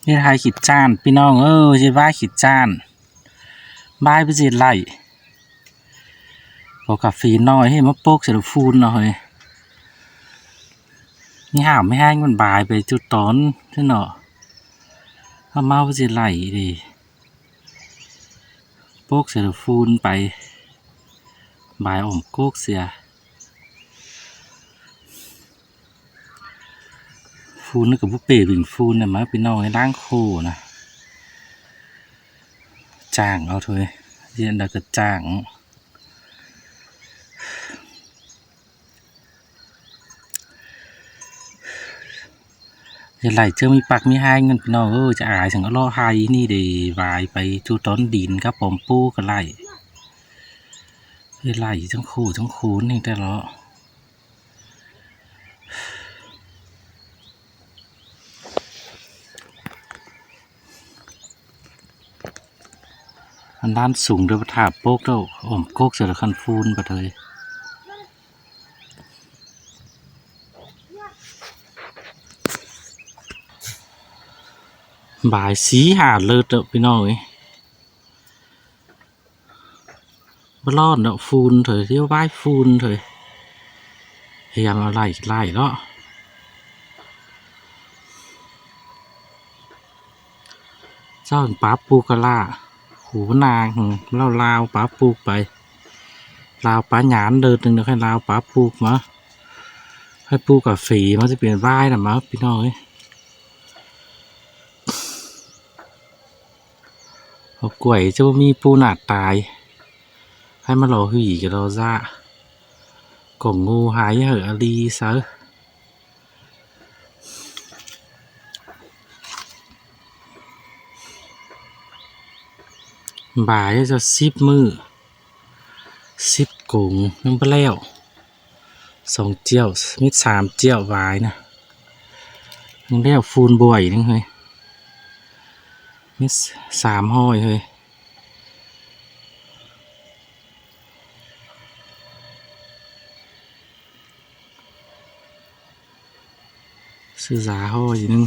นี่ไทยขีดจานพี่น้องใช่บ้าขีดจานบ้าไปสิไหลบอกกาแฟน้อยให้มาโป๊กเสร็จฟูนหน่อยนี่ห่าวไม่ให้มันบายไปจุดตอนใช่เนาะถ้าเมาไปสิไหลดิโป๊กเสร็จฟูนไปบายอมโก๊กเสียฟูนนี่กับผู้เป๋บิ่งฟูนเนี่ยมาพี่น้องให้ล้างโคนะจ้างเอาเถอะเรียนได้ก็จ้างจะไหลเจอมีปักมีให้เงินพี่น้องจะอายถึงก็ล่อให้นี่ดีวายไปจูต้นดินครับผมปูก็ไหลไหลทั้งคู่ทั้งคูนนี่แต่ละอันด้านสูงเดือบถาโป๊กเด้ออมโก๊กเสือคันฟูนไปเลยบ่ายสีหาเลิศเด้อพี่น้องบลอดเด้อฟูนเถอะที่ว่ายฟูนเถอะพยายามเอาไล่แล้วเจ้าป้าปูกะล่าหูนางลาวป้าปูไปลาวป้าหยานเดินหนึ่งเดี๋ยวให้ลาวป้าปูมาให้ปูกับฝีมันจะเปลี่ยนว่ายนะมาพี่น้องเอากล้วยจะมีปูหนาตายให้มาหล่อหื่กับเราซะกล่องงูหายเหอะอลีซะบ่ายจะ10 มื้อ10 กงน้ำเปรี้ยว2 เจียวมิด3 เจียววายนะนึงแล้วฟูนบ่อยนึงเฮ้ยมิด3 ห้อยเฮ้ยซื้อสาห้อยนึง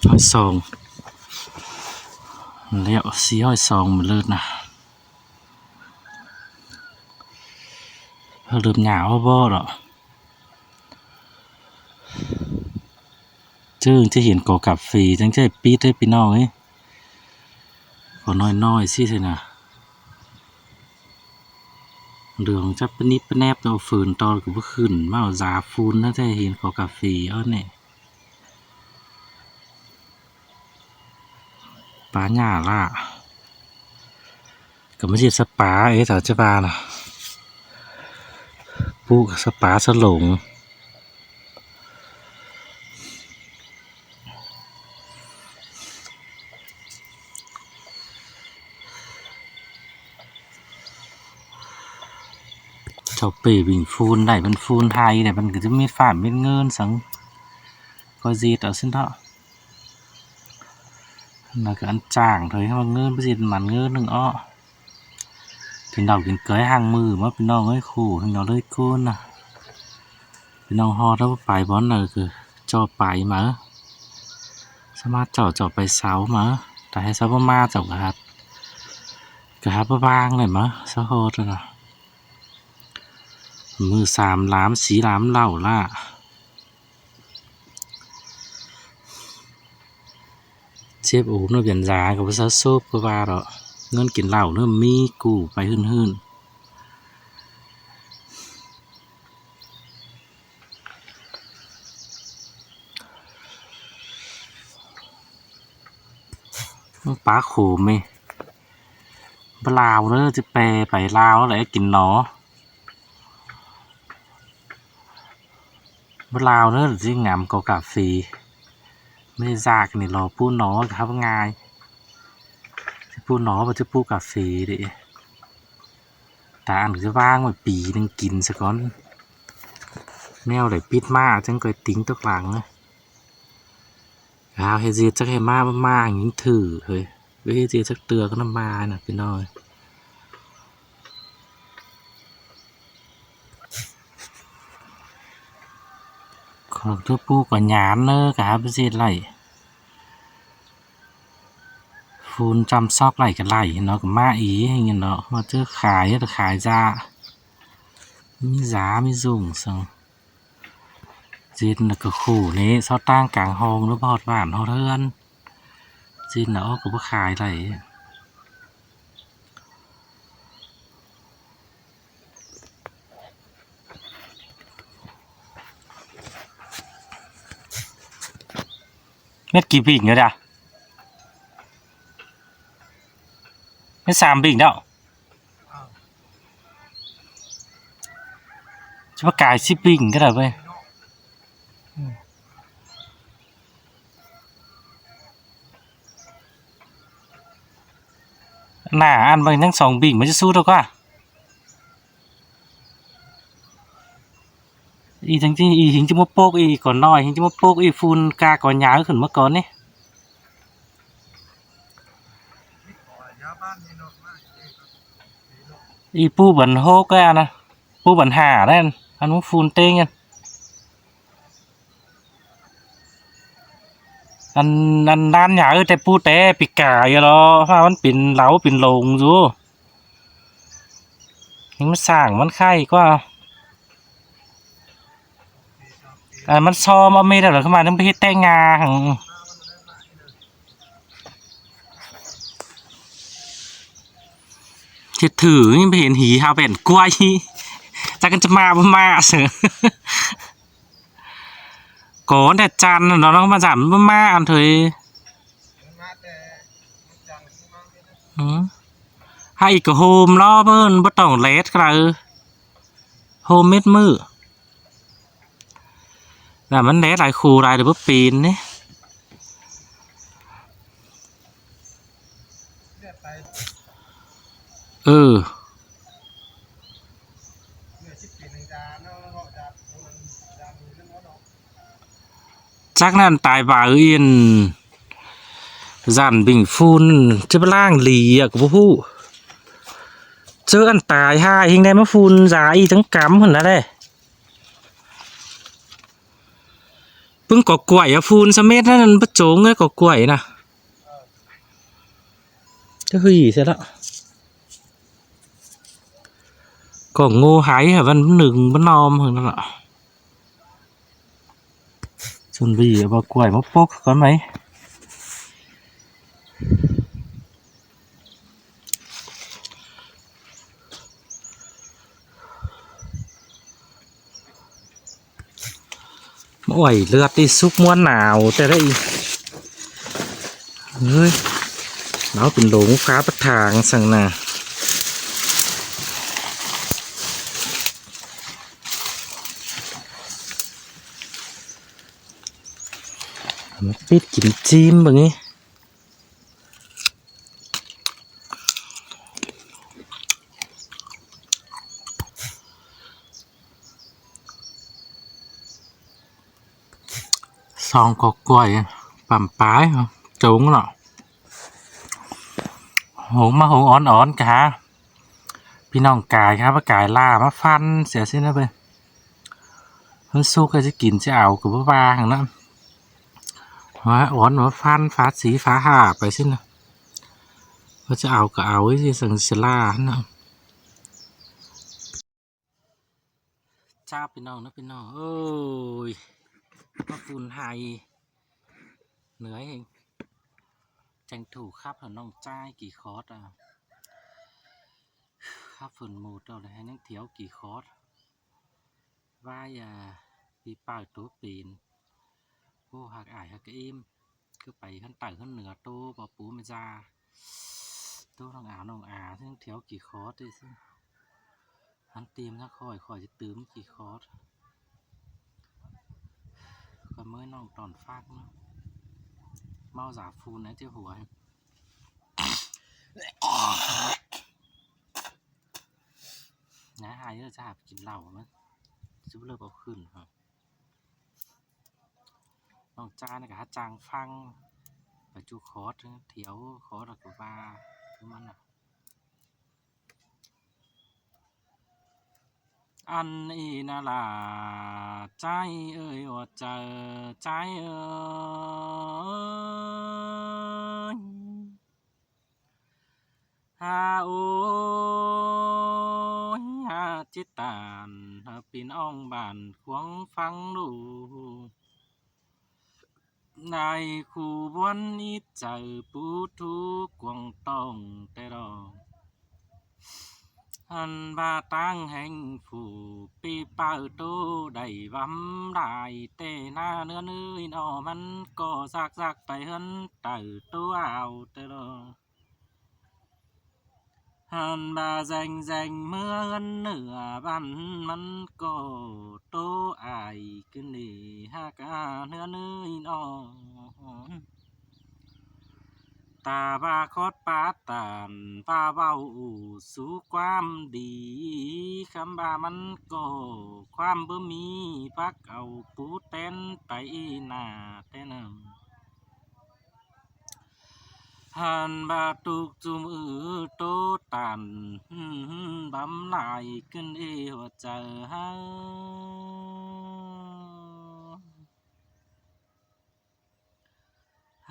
ห้อย2แล้ว4 ห้อย 2มันเลิศนะเริ่มหนาวบ่หรอจึงจะเห็นกอกับฟรีจังใจปีดได้พี่น้องก็น้อยสินะเหลืองจะปนิบปแนบตัวฝืนตอนกับขึ้นมาเอาซาฟูนน่าจะเห็นกอกับฟรีเนี่ยปลาหญ้าล่ะก็ไม่ใช่สปาแต่จะปลาล่ะปูสปาสลงเจ้าเป๋บิ่งฟูนได้เป็นฟูนไทยแต่มันก็จะมีฝาเป็นเงินสังก็จีต่อสิ้นเท่าแล้วก็อันจ้างเถอะให้มันเงินไปสิมันเงินหนึ่งพี่น้องกินเกยห่างมือมาพี่น้องขู่พี่น้องเลยก้นนะพี่น้องฮอแล้วไปบอลเลยคือจ่อไปมาสามารถจ่อไปเสามาแต่ให้เสามาจ่อกระหับบางเลยมาเสาโหดนะมือ3 ล้าม4 ล้ามเล่าล่ะเชฟโอ้เนื้อเปลี่ยนยากับภาษาโซบก็ว่าหรอเงินกินเหล้าเริ่มมีกูไปหื่นปลาโขมไหมลาวเนอะจะแปลไปลาวอะไรกินหนอลาวเนอะที่งามกาแฟไม่ซากนี่รอปูหนอครับง่ายจะปูหนอมันจะปูกาแฟดิแต่อันจะว่างมาปีนึงกินสักก้อนแนวไหนปิดมาจังเคยติ้งตัวกลางนะเฮเจียจักให้มาอย่างนี้ถือเฮ้ยเฮเจียจักเตือก็น้ำมาน่ะพี่น้อย ของเธอปูก่อนหยามเนอะกะพิเศษไหลฟูนจำซอกไหลกันไหลเนาะกับมาอีอย่างเงี้ยเนาะมาเจอขายแต่ขายจ้ามีgiáมีสูงสังจีนก็ขู่นี้ซอตั้งกลางห้องหรือพอดบ้านเฮาเทือนจีนเนาะก็บ่ขายไหลเม็ดกี่บิ่งเนาะจ้ะเม็ด3 บิ่งเนาะจะประกาย10 บิ่งก็ได้เว้ยหน้าอันบางทั้ง2 บิ่งมันจะสู้เท่าก็อีทั้งที่อีหิงจะมาโปกอีก่อนน้อยหิงจะมาโปกอีฟูนกาก่อนยาวขึ้นมาก่อนนี่อีปูบันโฮกอ่ะนะปูบันหาได้อันนู้นฟูนเต้งกันอันด้านหยาแต่ปูแต่ปีกาอยู่หรอเพราะมันเป็นเหลาเป็นโลงอยู่หิงมันสร้างมันไข่ก็มันซ้อมเอาเมดอะไรเข้ามาต้องไปเฮ็ดแต่งงาหังเฮ็ดถือยังไปเห็นหีหาเป็นกล้วยจากกันจะมาบ่มาเสือก่อนแต่จันเนาะน้องมาจันบ่มาอันเถยให้อีกก็โฮมล้อเพิ่นบ่ต้องเลสก็โฮมเม็ดมือแต่มันเลสหลายคู่หลายเดี๋ยวบ่ปีนนี่จากนั้นตายบ่าเอียนจันบิ่งฟูนจะไปล่างหลีอ่ะกับผู้เจออันตายห่าเองได้มาฟูนจ่าอีทั้งกำหั่นน่ะเด้เพิ่งก่อกล้วยอ่ะฟูนสะเม็ดนั่นบ่โจงเอ้ยก่อกล้วยน่ะจะหึยเสียแล้วก็โง่หายอ่ะวันหนึ่งบ่นอมหั่นนั่นล่ะส่วนบีบ่กล้วยมาปกก่อนไหมโอ้ยเลือดที่ซุกม้วนหนาวแต่ได้เฮ้ยหนาวเป็นโหลงฟ้าประทางสั่งน่ะมาปิดกินจิ้มแบบนี้ซองกอกล้วยปั่มปลายจุงเนาะหงมาหงอ่อนๆกะพี่น้องกายครับกายล่ามาฟันเสียสิ้นแล้วไปเฮ้ยสู้ก็จะกินจะเอากับบ้าๆอย่างนั้นว่าอ่อนว่าฟันฟ้าสีฟ้าห่าไปสิ้นนะว่าจะเอาก็เอาไว้ที่สังเสล่านะจ้าพี่น้องนะพี่น้องเอ้ยมาฝุ่นไฮเหนื่อยเองจังถูกครับน้องจ้ายกี่คอร์สอ่ะครับฝุ่นหมดเราเลยให้นั่งเที่ยวกี่คอร์สว่าอย่าปีป่าตัวปีนโอ้หักอายหักอิ่มคือไปขั้นไต่ขั้นเหนือโตปอปูไม่จ้าโตน้องอาซึ่งเที่ยวกี่คอร์สด้วยซึ่งหันเตรียมถ้าคอยจะตื้มกี่คอร์สก็เมื่อน้องตอนฟากเนาะเมาสาฟูนนะเจ้าหัวนะหายเยอะจะหากินเหล้ามั้ยจะเลิกเอาขึ้นครับน้องจ้าเนี่ยกับจางฟังไปจูคอร์สเที่ยวคอร์สกับว่าคือมันอ่ะ อันนี้นาลาใจเอ่ยว่าเจอใจเอ่ยหาโอ้ยหาจิตตานหาปีน้องบ้านควงฟังดูนายคู่วันนี้เจอปูทุกกวงต้องแต่รอหันบาตั้งแห่งผู้ปีเป้าโตได้วำได้แต่หน้าเนื้อเนื้อนอมันก็ซักไปเฮินเต่าตัวเอาแต่รอหันบาแจงเมื่อเงินเหนือบ้านมันก็โตอายขึ้นดีหากาเนื้อเนื้อนอตาบาคอดปาตานปาเว้าสู่ความดีคำบามันก็ความบ่มีพักเอาปูเต้นไปหน้าแต่นำหันบาตุกจุมโตตันบำลายขึ้นหัวใจหา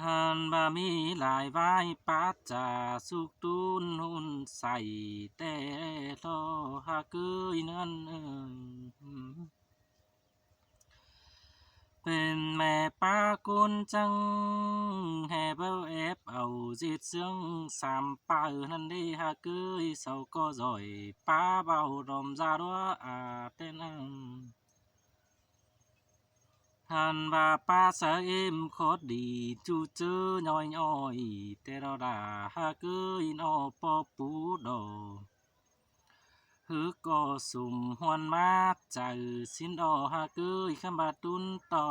หันบามีหลายใบปัจจาสุกตุนหุ่นใส่แต่โลหาเกยนั้นเป็นแม่ป้ากุนจังแห่เบลเอฟเอาจิตเสียงสามป้านั่นได้หาเกยเศร้าก็จ่อยป้าเบาดมจาดัวอาเต้นหันบาป้าเสเอ็มโคตรดีจูเจอน้อยแต่เราด่าหาเกยนอปอปูดอฮึกก็สุ่มหวนมาใจสินดอหาเกยขมาตุนต่อ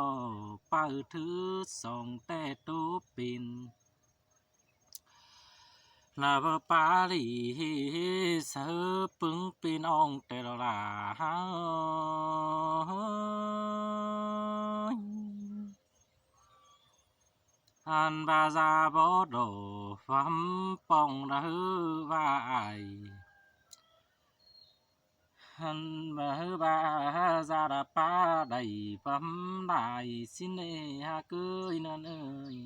ป้าถือส่องแต่ตูปินลาบปาลีเสอปึงปีนองแต่เราด่าอันบาซาบอดอฟัมปองระฮือว่าไอหันบาฮือบาซาดาปาได้ฟัมได้สินเอฮาเกยนั่นเอ่ย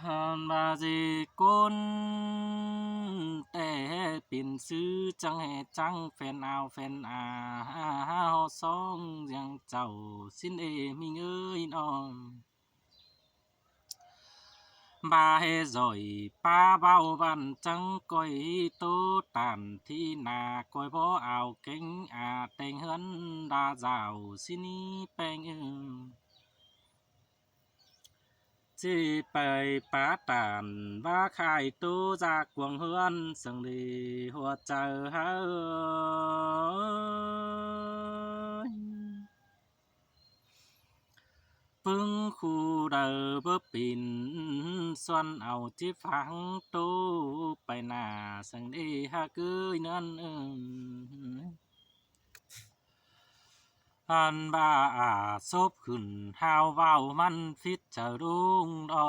หันบาจีกุนแต่ปิ่นซื้อจังแห่จังแฟนเอาแฟนอาเฮาสองยังเจ้าสินเอมิงเอ้ยน้องบาเฮจอยป้าเบาบันจังก้อยโตตันที่นาก้อยบ่เอาเก่งอาแต่งเฮินดาเจ้าสินี้แปงจีไปป้าตานว่าขายตู้จากกวงเฮือนสังดีหัวใจเฮาปึ้งคู่เดอเบ่ปินส่วนเอาที่ฟังตู้ไปหน้าสังดีหาเกยนั่นอันบาอาซบขึ้นหาวเว้ามันฟิตจะรุ่งดอ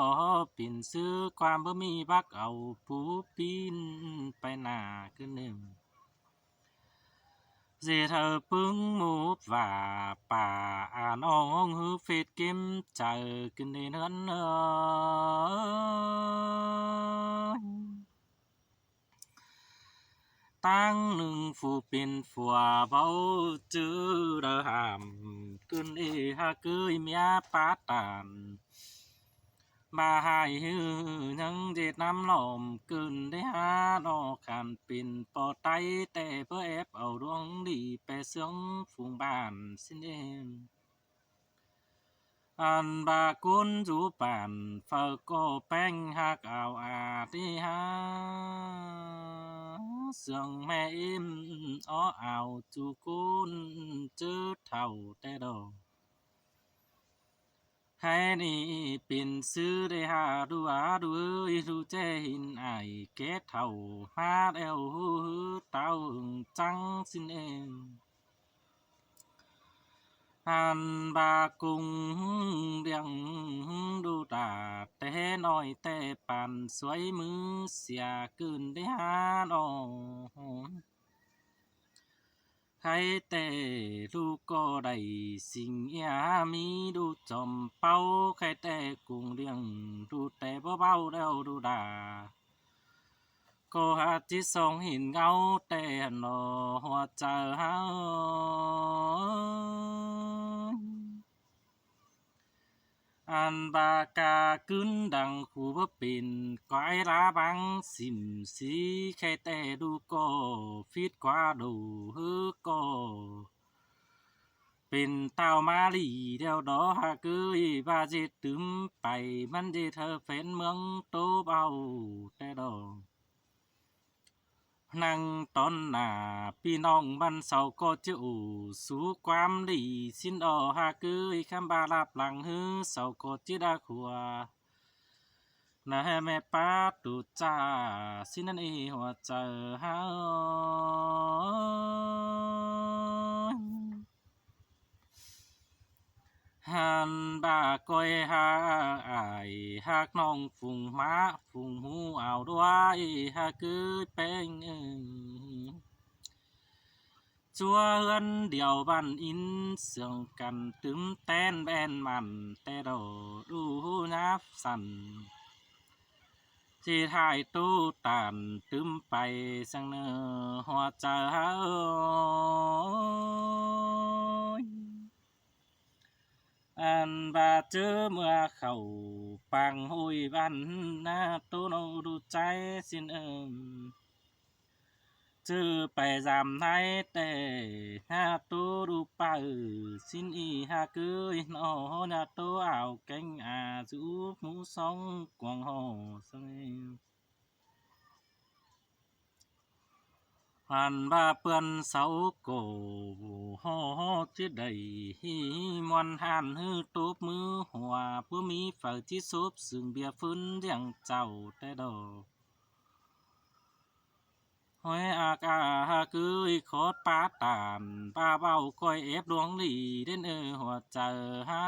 ปิ่นซื้อความบ่มีบักเอาผู้ปีนไปหน้าขึ้นหนึ่งเจเธอปึ้งมูบว่าป่าน้องฮือฟิตกิมเจอขึ้นในนั้นตั้งหนึ่งผู้เป็นฝัวเบาจื้อระหำขึ้นหาเกยเมียปาตานบาหายฮือยังเจ็ดน้ำหลอมกึนได้หาดอกขันปิ่นปอไตแต่เพื่อแอบเอาดวงดีไปเสืองฝูงบ้านสิ้นเองอันบากุนจูป่านเฝ้าก็แป้งหักเอาอาที่หาเสืองแม่อิ่มอ้อเอาจูกุนเจอเท่าแต่ดอกให้นี่ปิ่นซื้อได้หาดูดูดูเจหินไอเกตเท่ามาเอวเต้าจังสินเองหันบากุงเรียงดูตาแต่น้อยแต่ปันสวยมือเสียเกินได้หาดอก แต่ดูก็ได้สิ่งมีดูจอมเป้าใครแต่กุ้งเลี้ยงดูแต่เบาๆแล้วดูดาก็หาที่ส่องเห็นเงาแต่หนอหัวใจเฮาอันบากากึนดังคูบ่เป็นก้อยลาบังสิมสีแค่แต่ดูก็ฟิตกว่าดูฮือก็เป็นเต้ามาลีเดียวดอหาเกยบาเจตึมไปมันเจเธอเฟ้นเมืองโตเบาแต่ดอกนั่งตอนหน้าพี่น้องบ้านเสาก็จะอู่สู่ความดีสิ้นดอหาเกยคำบาลับหลังฮือเสาก็จิดาขัวนะแม่ป้าตูจ้าสินั่นเอหัวใจเฮาหันบ่าก้อยหาอายหักน้องฟุงม้าฟุงหูเอาด้วยหากเกิดเป็นจัวเฮือนเดียวบ้านอินเสื่องกันตึมแตนแบนมันแต่ดอดูนับสั่นที่ถ่ายตู้ตานตึมไปสังเนอหัวใจเฮาอันบาเจอเมื่อเข้าปังหุยบ้านหน้าตู้โนดูใจสิ้นเจอไปจำได้แต่หน้าตู้ดูไปสิ้นอีหาเกยนอหน้าตู้เอาแกงอาจูหมูสองกวางหอสังผ่านบาเปื้อนเสาโกฮอจิได้มวนหันฮือตบมือหัวผู้มีฝ่ายที่ซบซึ่งเบียฟื้นเรียงเจ้าแต่ดอกห้อยอากาคือขอดปาตานป้าเบ้าก้อยเอฟดวงหลีเด่นหัวใจเฮา